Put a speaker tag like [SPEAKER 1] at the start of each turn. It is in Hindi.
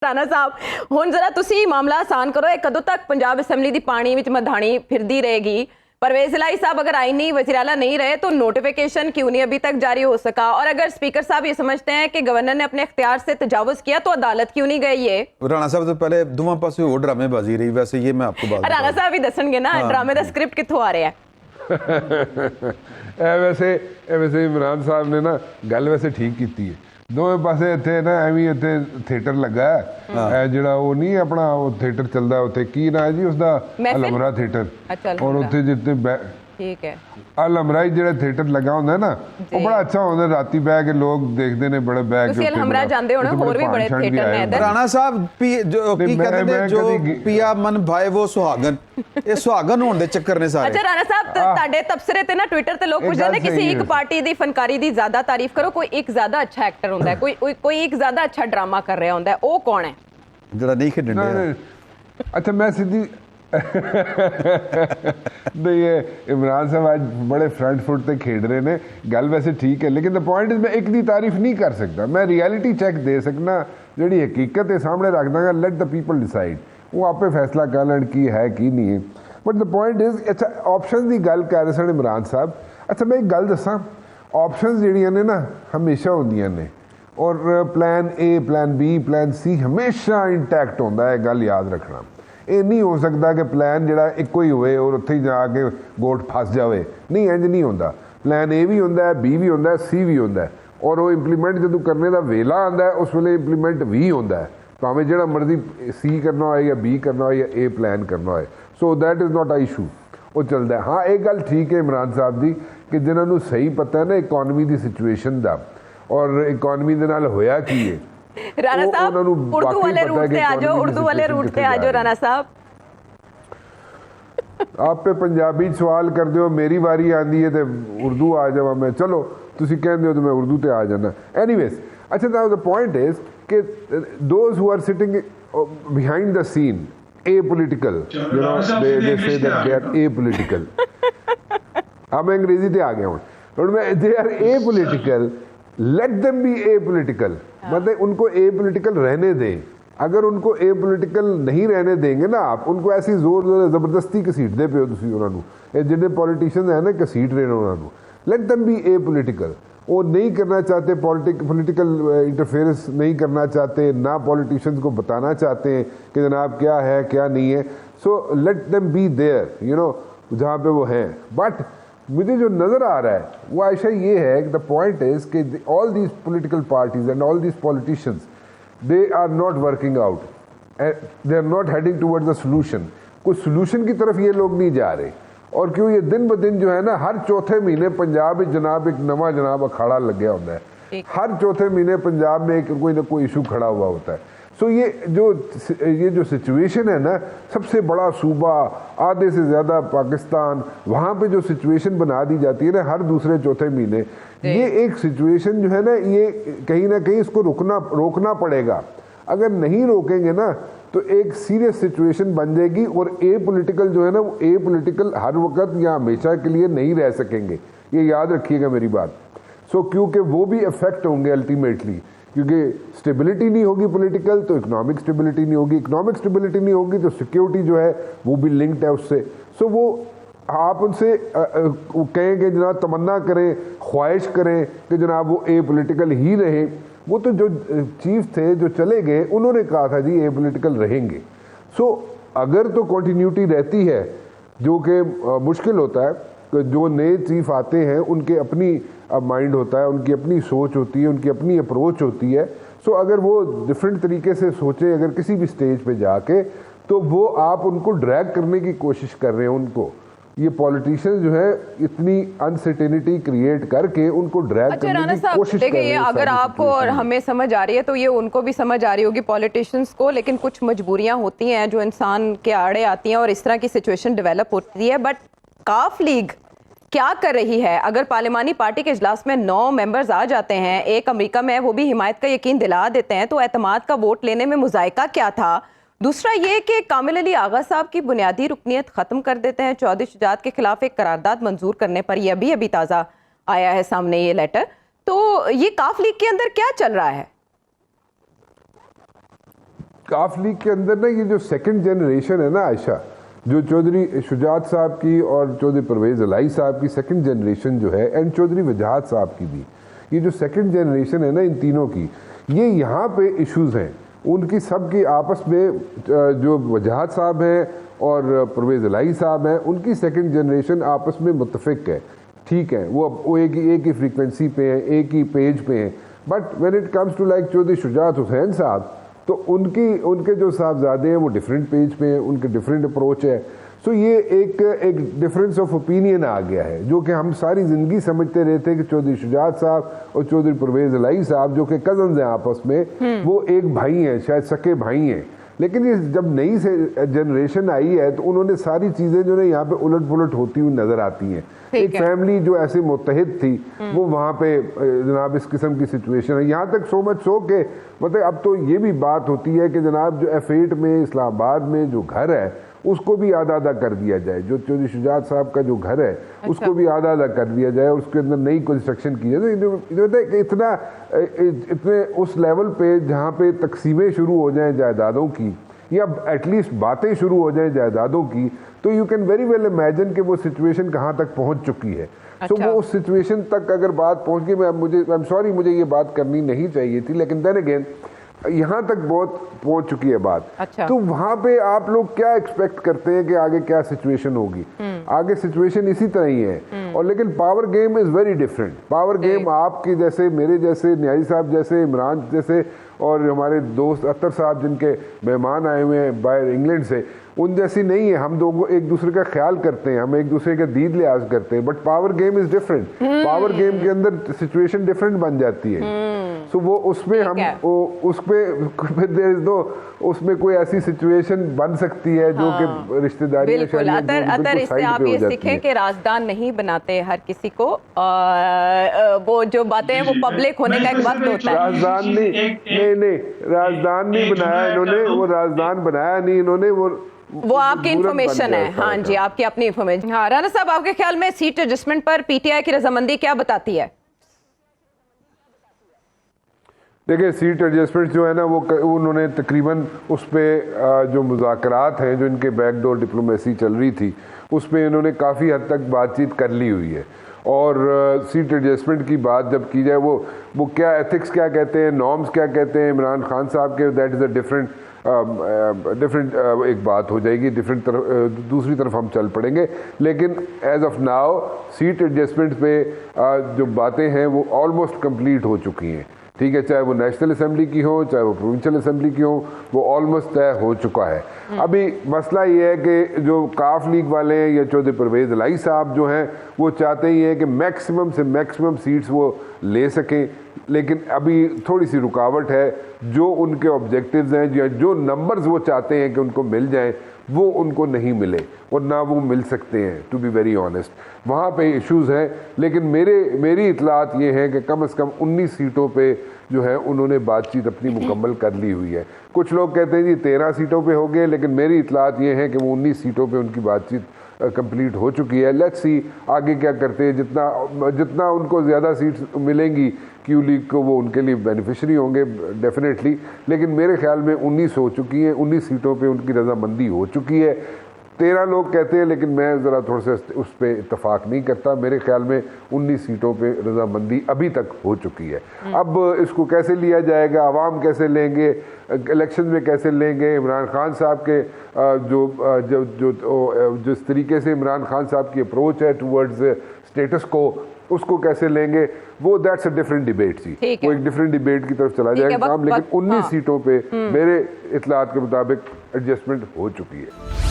[SPEAKER 1] राणा साहब हुण जरा तुसी मामला आसान करो, कदों तक पंजाब असैम्बली दी पानी विच मधाणी फिरदी रहेगी? परवेज इलाही साहब अगर आईनी वज़ीर आला नहीं रहे तो नोटिफिकेशन क्यों नहीं अभी तक जारी हो सका? और अगर स्पीकर साहब ये समझते हैं कि गवर्नर ने अपने इख्तियार से तजावुज किया तो अदालत क्यों नहीं गई? ये
[SPEAKER 2] राणा साहब तो पहले दोवां पासे होर ड्रामेबाजी रही, वैसे ये मैं आपको बात
[SPEAKER 1] राणा साहब ही दसणगे ना ड्रामे दा स्क्रिप्ट कित्थों आ रहा है?
[SPEAKER 3] वैसे इमरान साहब ने ना गल वैसे ठीक की है। दोवें पासे इत्थे ना एवं इत्थे थिएटर लगा है, जिहड़ा वो नहीं अपना वो थिएटर चलदा उत्थे की ना है जी उसदा, अलमरा थिएटर। और उत्थे जित्थे
[SPEAKER 1] ठीक है
[SPEAKER 3] अलमरा जिहड़ा थिएटर लगा हुंदा है ना, वो बड़ा अच्छा हुंदा, राती बैठ के लोग देखदे ने बड़े बैठ के।
[SPEAKER 1] अलमरा जांदे होणे, होर भी बड़े थिएटर ने इधर।
[SPEAKER 2] राणा साहब जो की कहते ने जो पिया मन भाए वो सुहागन, ये सुहागन होण दे चक्कर ने सारे।
[SPEAKER 1] अच्छा राणा साहब ਤੁਹਾਡੇ ਤਬਸਰੇ ਤੇ ਨਾ ट्विटर ਤੇ ਲੋਕ ਪੁੱਛਦੇ ਨੇ ਕਿਸੇ ਇੱਕ ਪਾਰਟੀ ਦੀ ਫਨਕਾਰੀ ਦੀ ਜ਼ਿਆਦਾ ਤਾਰੀਫ ਕਰੋ, ਕੋਈ ਇੱਕ ਜ਼ਿਆਦਾ ਅੱਛਾ ਐਕਟਰ ਹੁੰਦਾ ਹੈ, ਕੋਈ ਇੱਕ ਜ਼ਿਆਦਾ ਅੱਛਾ ਡਰਾਮਾ ਕਰ ਰਿਹਾ ਹੁੰਦਾ ਹੈ, ਉਹ ਕੌਣ ਹੈ
[SPEAKER 2] ਜਿਹੜਾ ਨਹੀਂ ਖੇਡਣ ਡਿਆ?
[SPEAKER 3] अच्छा मैं सीधी नहीं ये इमरान साहब आज बड़े फ्रंट फुट पे खेड रहे ने, गल वैसे ठीक है, लेकिन द पॉइंट इज मैं एक दी तारीफ नहीं कर सकता, मैं रियलिटी चेक दे सकना, जी हकीकत है सामने रख दूंगा, लेट द पीपल डिसाइड, वो आपे फैसला कर लैन की है की नहीं है। बट द पॉइंट इज अच्छा ऑप्शन की गल कर रहे सन इमरान साहब। अच्छा मैं एक गल दसा, ऑप्शन जड़ियाँ ने ना हमेशा होंदियां ने, और plan A plan B plan C हमेशा इंटैक्ट होता है, गल याद रखना। ये नहीं हो सकता कि प्लान जो एक ही होए और उत्थे ही जाके वोट फस जाए, नहीं इंज नहीं होता। प्लान ए भी होंदा है, बी भी होंदा है, सी भी होंदा है, और वो इंप्लीमेंट जो करने का वेला आता है उस वेले इंप्लीमेंट भी होंदा है, भावें जो मर्जी सी करना हो या बी करना हो या ए प्लान करना हो। So that is not a issue, वो चलता है। हाँ एक गल ठीक है इमरान साहब की कि जिन्होंने सही पता है ना इकॉनमी की सिचुएशन का और इकॉनमी के नाल होया की है।
[SPEAKER 1] राणा साहब उर्दू वाले रूट पे आ जाओ, उर्दू वाले रूट पे आ जाओ राणा साहब।
[SPEAKER 3] आप पे पंजाबी सवाल कर दो, मेरी बारी आती है तो उर्दू आ जावा मैं, चलो तुसी कहंदे हो तो मैं उर्दू ते आ जाना। एनीवेज अच्छा द पॉइंट इज कि those who are sitting behind the scene apolitical, you know, they say that they are apolitical. अब मैं अंग्रेजी ते आ गया हूँ, और मैं they are apolitical, let them be apolitical, मतलब उनको apolitical रहने दें। अगर उनको apolitical नहीं रहने देंगे ना आप, उनको ऐसी जोर जबरदस्ती घसीटते पे हो तुसी उन्होंने, जिन्हें पॉलिटिशियन है ना घसीट रहे हैं उन्होंने, let them be apolitical। वो नहीं करना चाहते, पॉलिटिकल इंटरफेरेंस नहीं करना चाहते, ना पॉलिटिशियंस को बताना चाहते हैं कि जनाब क्या है क्या नहीं है। So let them be there, you know, जहाँ पे वो हैं। बट मुझे जो नज़र आ रहा है वो आयशा ये है कि द पॉइंट इज़ कि all these political parties and all these politicians they are not working out, they are not heading towards the solution. कोई सोल्यूशन की तरफ ये लोग नहीं जा रहे। और क्यों ये दिन ब दिन जो है ना, हर चौथे महीने पंजाब जनाब एक नवा जनाब अखाड़ा लग्या होता है, हर चौथे महीने पंजाब में कोई ना कोई इशू खड़ा हुआ होता है। सो ये जो सिचुएशन है ना, सबसे बड़ा सूबा, आधे से ज़्यादा पाकिस्तान, वहाँ पे जो सिचुएशन बना दी जाती है ना हर दूसरे चौथे महीने, ये एक सिचुएशन जो है ना, ये कहीं ना कहीं इसको रोकना पड़ेगा। अगर नहीं रोकेंगे ना तो एक सीरियस सिचुएशन बन जाएगी, और ए पॉलिटिकल जो है ना, वो ए पॉलिटिकल हर वक्त या हमेशा के लिए नहीं रह सकेंगे, ये याद रखिएगा मेरी बात। सो क्योंकि वो भी इफेक्ट होंगे अल्टीमेटली, क्योंकि स्टेबिलिटी नहीं होगी पॉलिटिकल तो इकोनॉमिक स्टेबिलिटी नहीं होगी, इकोनॉमिक स्टेबिलिटी नहीं होगी तो सिक्योरिटी जो है वो भी लिंक्ड है उससे। सो वो आप उनसे कहें कि जनाब तमन्ना करें, ख्वाहिश करें कि जनाब वो ए पॉलिटिकल ही रहे। वो तो जो चीफ थे जो चले गए उन्होंने कहा था जी ए पॉलिटिकल रहेंगे। सो अगर तो कंटिन्यूटी रहती है, जो कि मुश्किल होता है, कि जो नए चीफ आते हैं उनके अपनी माइंड होता है, उनकी अपनी सोच होती है, उनकी अपनी अप्रोच होती है। सो अगर वो डिफरेंट तरीके से सोचे अगर किसी भी स्टेज पे जाके, तो वो आप उनको ड्रैग करने की कोशिश कर रहे हैं। उनको ये पॉलिटिशियंस जो है इतनी अनसर्टेनिटी क्रिएट करके उनको ड्रैग करने की कोशिश कर रहे हैं।
[SPEAKER 1] अगर आपको और हमें समझ आ रही है तो ये उनको भी समझ आ रही होगी पॉलिटिशियंस को, लेकिन कुछ मजबूरियां होती हैं जो इंसान के आड़े आती हैं और इस तरह की सिचुएशन डेवलप होती है। बट काफ लीग क्या कर रही है? अगर पार्लिमानी पार्टी के इजलास में 9 मेंबर्स आ जाते हैं, एक अमेरिका में वो भी हिमायत का यकीन दिला देते हैं, तो एतमाद का वोट लेने में मुजायका क्या था? दूसरा ये कि कामिल अली आगा साहब की बुनियादी रुकनियत ख़त्म कर देते हैं चौधरी शुजात के खिलाफ एक करारदाद मंजूर करने पर। ये अभी ताज़ा आया है सामने ये लेटर। तो ये काफ लीग के अंदर क्या चल रहा है?
[SPEAKER 3] काफ लीग के अंदर ना ये जो सेकंड जनरेशन है ना आयशा, जो चौधरी शुजात साहब की और चौधरी परवेज़ इलाही साहब की सेकंड जनरेशन जो है, एंड चौधरी वजाहत साहब की भी, ये जो सेकंड जनरेशन है ना इन तीनों की, ये यहाँ पे इश्यूज हैं उनकी सब की आपस में। जो वजाहत साहब हैं और परवेज़ इलाही साहब हैं, उनकी सेकंड जनरेशन आपस में मुत्तफिक है, ठीक है, वो एक ही फ्रीक्वेंसी पे हैं, एक ही पेज पे हैं। But when it comes to like Chaudhry Shujaat Hussain साहब, तो उनके जो साहबजादे हैं वो डिफरेंट पेज पे हैं, उनके डिफरेंट अप्रोच है। सो ये एक डिफरेंस ऑफ ओपिनियन आ गया है, जो कि हम सारी ज़िंदगी समझते रहे थे कि चौधरी शुजात साहब और चौधरी परवेज़ इलाही साहब जो कि कज़न्स हैं आपस में, वो एक भाई हैं, शायद सके भाई हैं। लेकिन ये जब नई से जनरेशन आई है तो उन्होंने सारी चीज़ें जो है यहाँ पे उलट पुलट होती हुई नज़र आती हैं। एक फैमिली जो ऐसे मुत्तहिद थी वो वहाँ पे जनाब इस किस्म की सिचुएशन है, यहाँ तक सो मच सो के मतलब अब तो ये भी बात होती है कि जनाब जो F8 में इस्लामाबाद में जो घर है उसको भी आधा आधा कर दिया जाए, जो चौधरी शुजात साहब का जो घर है उसको भी आधा आधा कर दिया जाए, उसके अंदर नई कंस्ट्रक्शन की जाए। तो इतने उस लेवल पे जहाँ पे तकसीमें शुरू हो जाएं जायदादों की, या एटलीस्ट बातें शुरू हो जाएं जायदादों की, तो you can very well imagine कि वो सिचुएशन कहाँ तक पहुँच चुकी है। तो वो उस सिचुएशन तक अगर बात पहुँच गई, आई एम सॉरी मुझे ये बात करनी नहीं चाहिए थी, लेकिन देन अगेन यहाँ तक बहुत पहुंच चुकी है बात। तो वहां पे आप लोग क्या एक्सपेक्ट करते हैं कि आगे क्या सिचुएशन होगी? आगे सिचुएशन इसी तरह ही है, और लेकिन power game is very different. Power game आपकी जैसे, मेरे जैसे, न्याजी साहब जैसे, इमरान जैसे, और हमारे दोस्त अतर साहब जिनके मेहमान आए हुए हैं बाहर इंग्लैंड से, उन जैसी नहीं है। हम दोनों एक दूसरे का ख्याल करते हैं, हम एक दूसरे का दीद लिहाज करते हैं, but power game is different. Power game के अंदर सिचुएशन डिफरेंट बन जाती है। सो वो उसमें हम उसमें कोई ऐसी सिचुएशन बन सकती है जो कि रिश्तेदारी
[SPEAKER 1] बिल्कुल। अतर इससे आप ये सीखें कि राजदान नहीं बनाते हर किसी को, वो जो बातें हैं वो पब्लिक होने का एक वक्त होता है।
[SPEAKER 3] राजदान नहीं राजदान नहीं बनाया इन्होंने, वो राजदान बनाया नहीं इन्होंने, वो
[SPEAKER 1] आपकी इन्फॉर्मेशन है। हाँ जी, आपकी अपनी इन्फॉर्मेशन। हाँ राना साहब, आपके ख्याल में सीट एडजस्टमेंट पर पीटीआई की रजामंदी क्या बताती है?
[SPEAKER 3] देखिए, सीट एडजस्टमेंट जो है ना वो उन्होंने तकरीबन उस पर जो मुज़ाकरात हैं, जो इनके बैकडोर डिप्लोमेसी चल रही थी, उस पर इन्होंने काफ़ी हद तक बातचीत कर ली हुई है। और सीट एडजस्टमेंट की बात जब की जाए, वो क्या एथिक्स क्या कहते हैं, नॉर्म्स क्या कहते हैं इमरान खान साहब के, दैट इज़ अ डिफरेंट एक बात हो जाएगी, दूसरी तरफ हम चल पड़ेंगे। लेकिन as of now seat adjustment पे जो बातें हैं वो ऑलमोस्ट कंप्लीट हो चुकी हैं, ठीक है, चाहे वो नेशनल असेंबली की हो, चाहे वो प्रोविंशियल असेंबली की हो, वो ऑलमोस्ट तय हो चुका है। अभी मसला ये है कि जो काफ लीग वाले हैं या चौधरी परवेज़ इलाही साहब जो हैं, वो चाहते ही हैं कि मैक्सिमम से मैक्सिमम सीट्स वो ले सकें, लेकिन अभी थोड़ी सी रुकावट है। जो उनके ऑब्जेक्टिव्स हैं या जो नंबर्स वो चाहते हैं कि उनको मिल जाएं, वो उनको नहीं मिले और ना वो मिल सकते हैं, टू बी वेरी ऑनेस्ट। वहाँ पे इश्यूज़ हैं, लेकिन मेरी इतलात ये है कि कम से कम 19 सीटों पे जो है उन्होंने बातचीत अपनी मुकम्मल कर ली हुई है। कुछ लोग कहते हैं जी 13 सीटों पे हो गए, लेकिन मेरी इतलात ये है कि वो 19 सीटों पे उनकी बातचीत कंप्लीट हो चुकी है। लेट्स सी आगे क्या करते हैं। जितना उनको ज़्यादा सीट्स मिलेंगी क्यू लीग को, वो उनके लिए बेनिफिशरी होंगे डेफिनेटली। लेकिन मेरे ख्याल में 19 हो चुकी हैं, 19 सीटों पे उनकी रजामंदी हो चुकी है। 13 लोग कहते हैं, लेकिन मैं ज़रा थोड़ा सा उस पर इत्तफाक नहीं करता। मेरे ख्याल में 19 सीटों पे रजामंदी अभी तक हो चुकी है। अब इसको कैसे लिया जाएगा, आवाम कैसे लेंगे, इलेक्शन में कैसे लेंगे, इमरान खान साहब के जिस तरीके से इमरान खान साहब की अप्रोच है टूवर्ड्स स्टेटस को, उसको कैसे लेंगे, वो दैट्स अ डिफरेंट डिबेट थी। वो एक डिफरेंट डिबेट की तरफ चला जाएगा काम। लेकिन 19 सीटों पे मेरे इतलात के मुताबिक एडजस्टमेंट हो चुकी है।